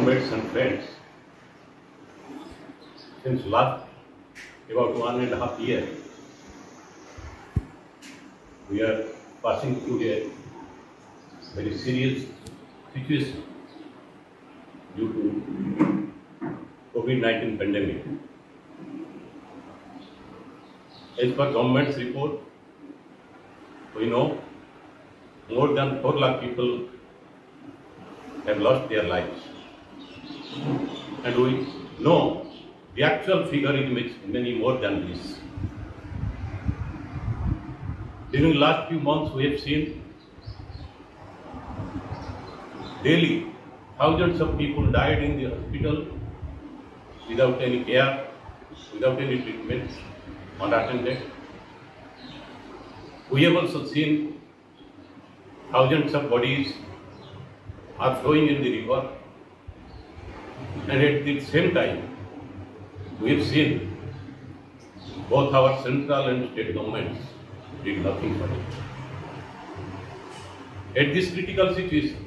comrades and friends, since last about 1.5 years, we are passing through a very serious situation due to COVID-19 pandemic. As per government's report, we know more than 4 lakh people have lost their lives. And we know the actual figure is many more than this. During the last few months, we have seen daily thousands of people died in the hospital without any care, without any treatment, unattended. We have also seen thousands of bodies are flowing in the river, and at the same time, we have seen both our central and state governments did nothing for it. At this critical situation,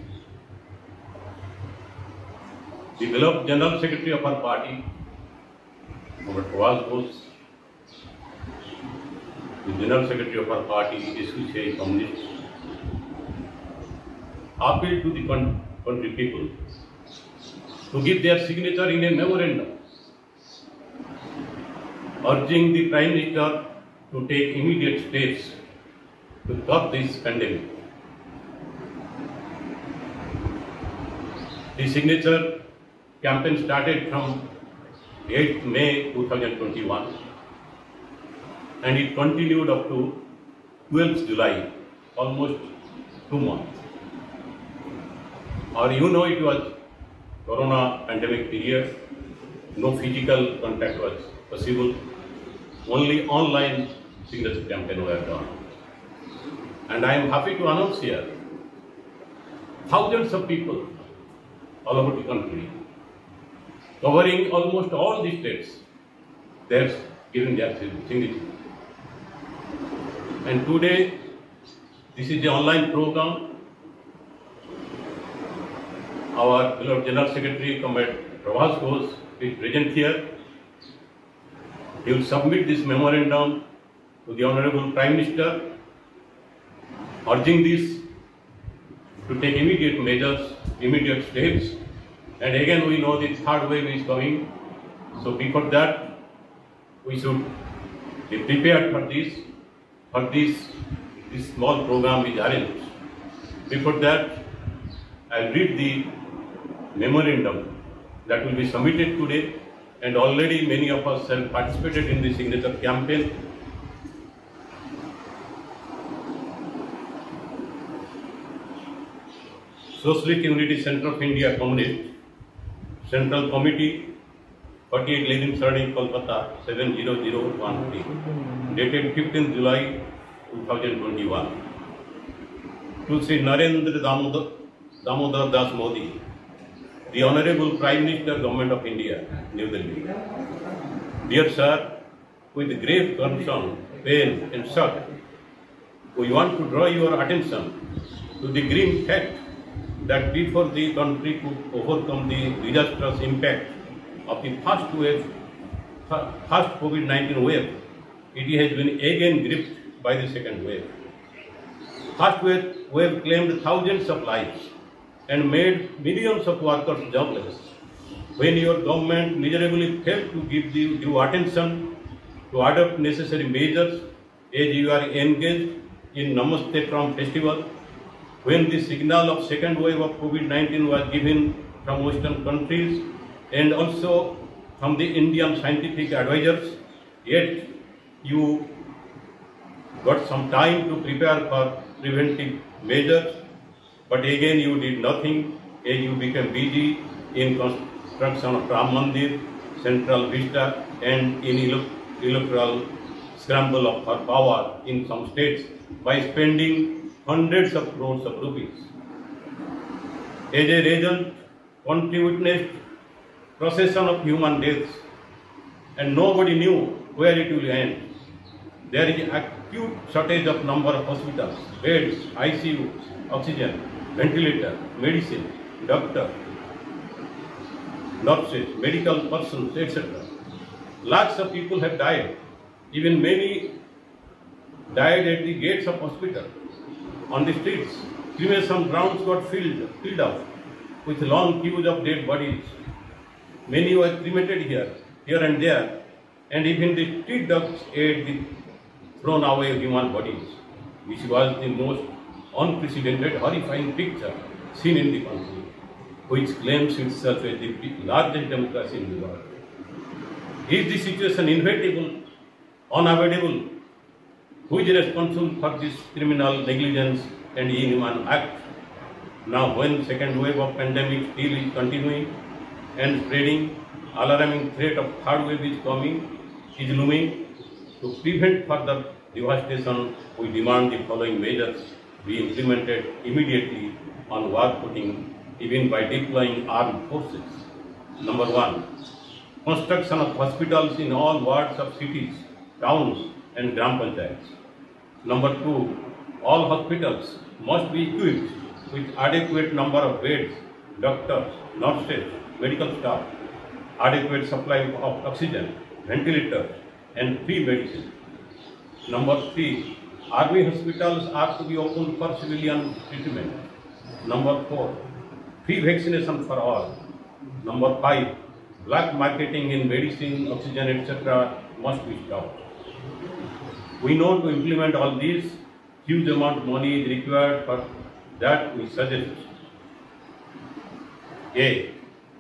the beloved General Secretary of our party, Robert Pawaz Bose, the General Secretary of our party, SQCI Communist, appealed to the country people to give their signature in a memorandum urging the Prime Minister to take immediate steps to curb this pandemic. The signature campaign started from 8th May 2021 and it continued up to 12th July, almost 2 months. Or you know, it was Corona pandemic period, no physical contact was possible, only online signature campaign were done. And I am happy to announce here, thousands of people all over the country, covering almost all the states, they have given their signature. And today, this is the online program. Our beloved General Secretary, Comrade Pawaz Bose, is present here. He will submit this memorandum to the Honorable Prime Minister, urging this to take immediate measures, immediate steps. And again, we know the third wave is coming. So before that, we should be prepared for this. This small program is arranged. Before that, I'll read the memorandum that will be submitted today, and already many of us have participated in the signature campaign. Socialist Unity Center of India Communist Central Committee, 48 Lenin Sarani, Kolkata 70013, dated 15th July 2021. To Sri Narendra Damodar Das Modi, the Honorable Prime Minister, Government of India, New Delhi. Dear Sir, with grave concern, pain and shock, we want to draw your attention to the grim fact that before the country could overcome the disastrous impact of the first COVID-19 wave, it has been again gripped by the second wave. First wave claimed thousands of lives and made millions of workers jobless. When your government miserably failed to give due attention to adopt necessary measures, as you are engaged in Namaste Trump festival, when the signal of second wave of COVID-19 was given from Western countries and also from the Indian scientific advisors, yet you got some time to prepare for preventive measures, but again you did nothing as you became busy in construction of Ram Mandir, Central Vista, and in electoral scramble for power in some states by spending hundreds of crores of rupees. As a result, country witnessed procession of human deaths, and nobody knew where it will end. There is acute shortage of number of hospitals, beds, ICUs, oxygen, ventilator, medicine, doctor. nurses, medical persons, etc. Lakhs of people have died. Even many died at the gates of hospital, on the streets. Cremation grounds got filled up with long queues of dead bodies. Many were cremated here and there, and even the street dogs ate the thrown away human bodies, which was the most unprecedented, horrifying picture seen in the country, which claims itself as the largest democracy in the world. Is the situation inevitable, unavoidable? Who is responsible for this criminal negligence and inhuman act? Now, when second wave of pandemic still is continuing and spreading, alarming threat of third wave is looming. To prevent further devastation, we demand the following measures be implemented immediately on war footing, even by deploying armed forces. Number 1, construction of hospitals in all wards of cities, towns and gram panchayats. Number 2, all hospitals must be equipped with adequate number of beds, doctors, nurses, medical staff, adequate supply of oxygen, ventilators, and free medicine. Number 3, army hospitals are to be opened for civilian treatment. Number 4, free vaccination for all. Number 5, black marketing in medicine, oxygen, etc. must be stopped. We know to implement all these, huge amount of money is required. For that, we suggest A.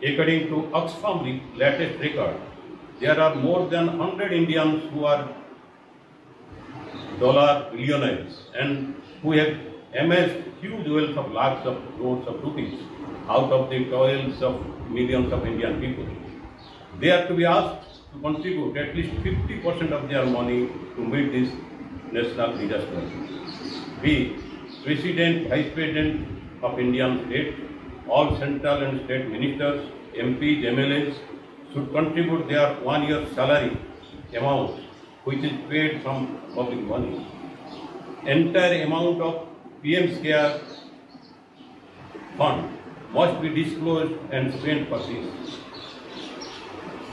According to Oxfam latest record, there are more than 100 Indians who are dollar billionaires and who have amassed huge wealth of lakhs of crores of rupees out of the toils of millions of Indian people. They are to be asked to contribute at least 50% of their money to meet this national disaster. B. President, Vice President of Indian state, all central and state ministers, MPs, MLAs should contribute their 1 year salary amount which is paid from public money. Entire amount of PM's Care fund must be disclosed and spent for this.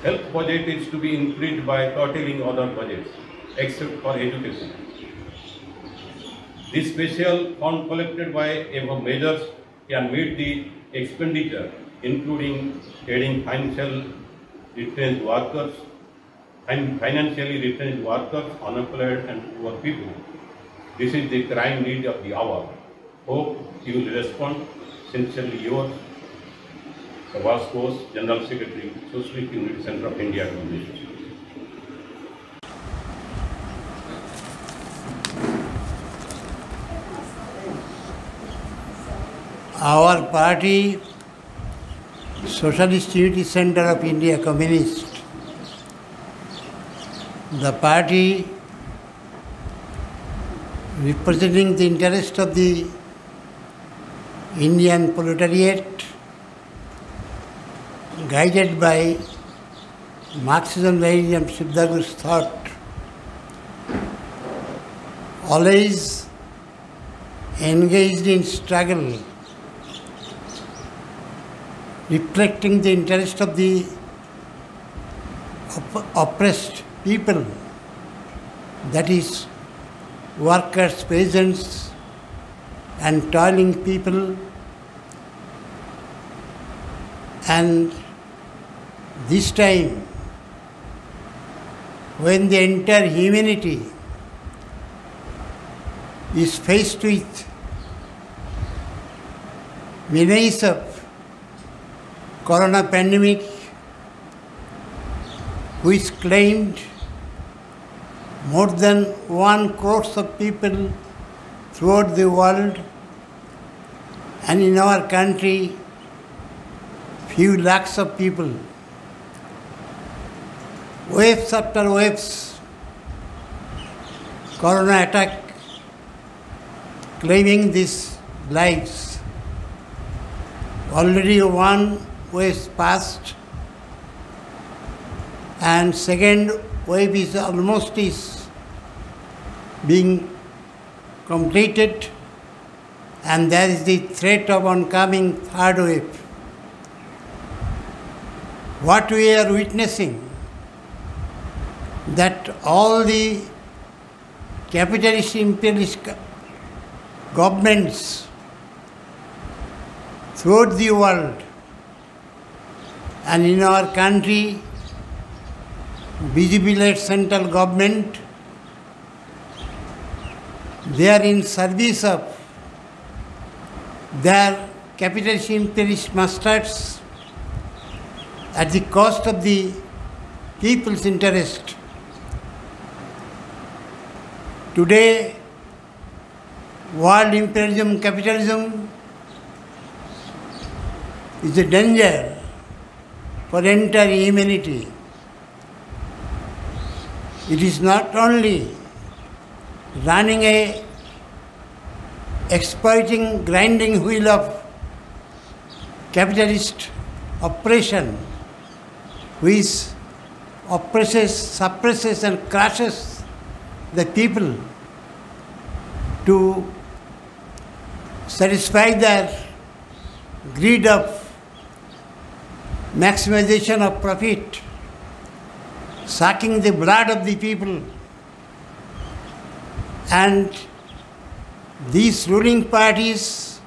Health budget is to be increased by curtailing other budgets except for education. This special fund collected by above measures can meet the expenditure, including aiding financially retrenched workers, unemployed and poor people. This is the crying need of the hour. Hope you will respond. Sincerely yours, Subhash Ghosh, General Secretary, Socialist Unity Center of India Communist. Our party, Socialist Unity Center of India Communist, the party representing the interest of the Indian proletariat, guided by Marxism-Leninism Sibdagu's thought, always engaged in struggle, reflecting the interest of the oppressed people, that is, workers, peasants, and toiling people. And this time, when the entire humanity is faced with menace of corona pandemic, which claimed more than 1 crore of people throughout the world, and in our country, few lakhs of people. Waves after waves, corona attack, claiming these lives. Already 1 wave passed, and second wave is almost being completed, and there is the threat of oncoming third wave. what we are witnessing, that all the capitalist imperialist governments throughout the world and in our country, BJP-led central government, they are in service of their capitalist imperialist masters at the cost of the people's interest. Today, world imperialism, capitalism is a danger for entire humanity. It is not only running a exploiting, grinding wheel of capitalist oppression, which oppresses, suppresses and crushes the people to satisfy their greed of maximization of profit, sucking the blood of the people. And these ruling parties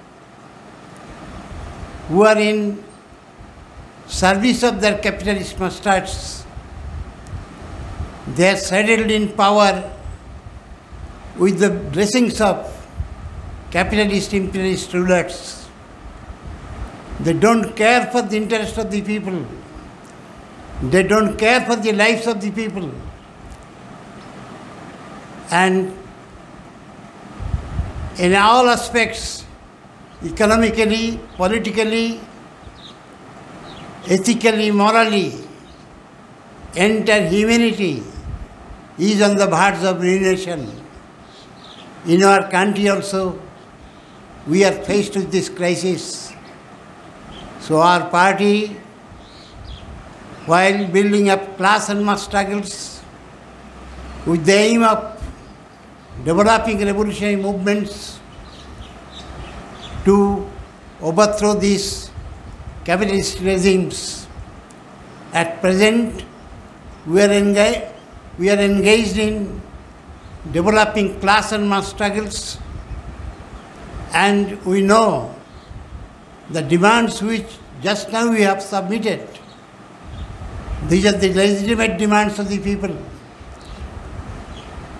who are in service of their capitalist masters, they are settled in power with the blessings of capitalist imperialist rulers. They don't care for the interest of the people. They don't care for the lives of the people. And in all aspects, economically, politically, ethically, morally, entire humanity is on the verge of ruination. In our country also, we are faced with this crisis. So our party, while building up class and mass struggles with the aim of developing revolutionary movements to overthrow these capitalist regimes, at present we are engaged in developing class and mass struggles, and we know the demands which just now we have submitted. These are the legitimate demands of the people.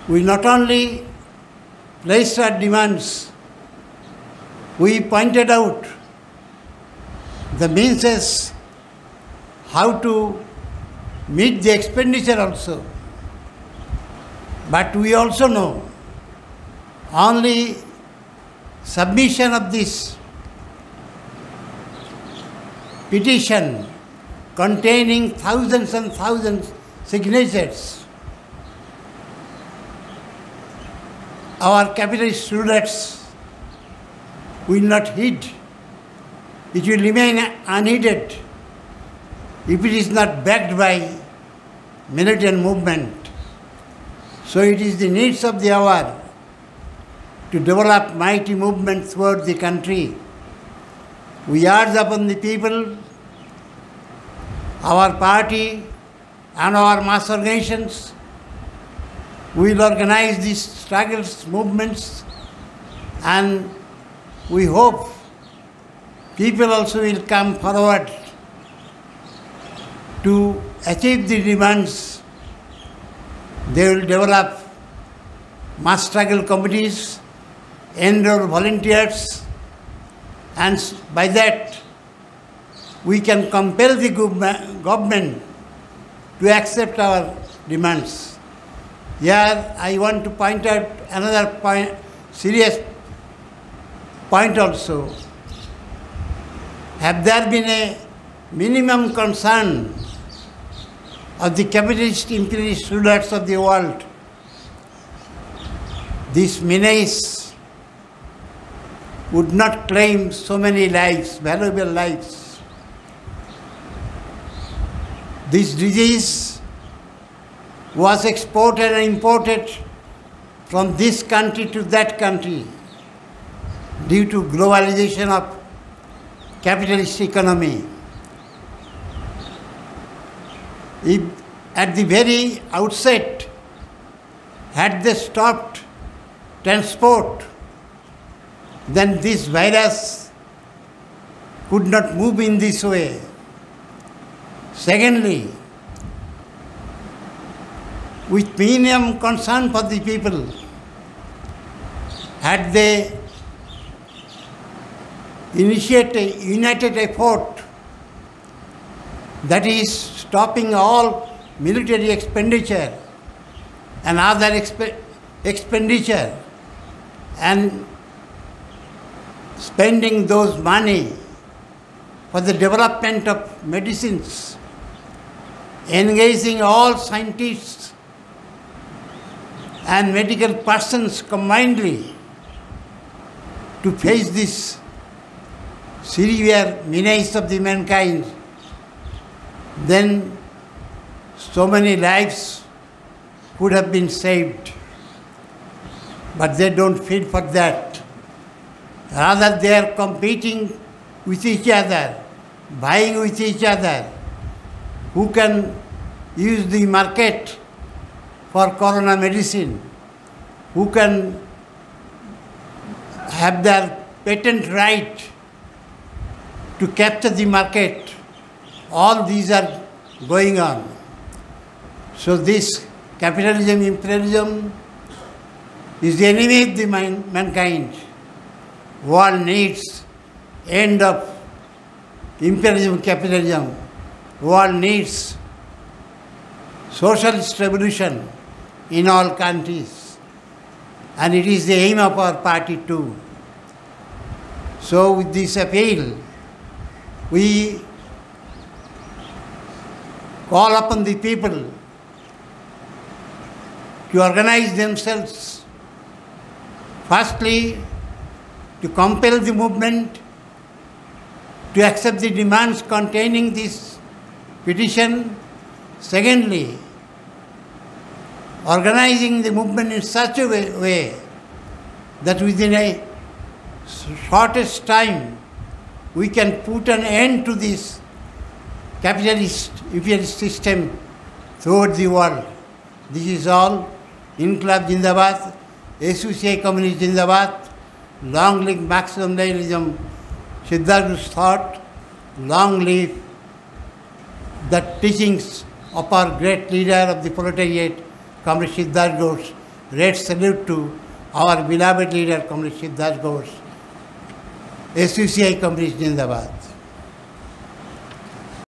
We not only placed our demands, we pointed out the means as how to meet the expenditure also. But we also know only submission of this petition containing thousands and thousands signatures, our capitalist rulers will not heed. It will remain unheeded if it is not backed by militant movement. So it is the needs of the hour to develop mighty movement throughout the country. We urge upon the people, our party and our mass organizations will organize these struggles, movements, and we hope people also will come forward to achieve the demands. They will develop mass struggle committees, enroll volunteers, and by that we can compel the government to accept our demands. Here I want to point out another point, serious point also. Have there been a minimum concern of the capitalist imperialist rulers of the world? This menace would not claim so many lives, valuable lives. This disease was exported and imported from this country to that country due to globalization of capitalist economy. If at the very outset, had they stopped transport, then this virus could not move in this way. Secondly, with minimum concern for the people, had they initiated a united effort, that is stopping all military expenditure and other expenditure and spending those money for the development of medicines, engaging all scientists and medical persons combinedly to face this severe menace of the mankind, then so many lives could have been saved. But they don't feel for that. Rather, they are competing with each other, vying with each other, who can use the market for corona medicine, who can have their patent right to capture the market. All these are going on. So this capitalism, imperialism is the enemy of the mankind. World needs end of imperialism, capitalism. World needs socialist revolution in all countries. And it is the aim of our party too. So with this appeal, we call upon the people to organize themselves. Firstly, to compel the movement to accept the demands containing this petition. Secondly, organizing the movement in such a way that within a shortest time we can put an end to this capitalist imperialist system throughout the world. This is all. Inqilab Jindabad, SUCI Communist Jindabad, long live Marxism-Leninism, Siddhartha's thought, long live the teachings of our great leader of the proletariat, Comrade Siddhartha Ghosh. Great salute to our beloved leader, Comrade Siddhartha Ghosh. SUCI Communist Jindabad.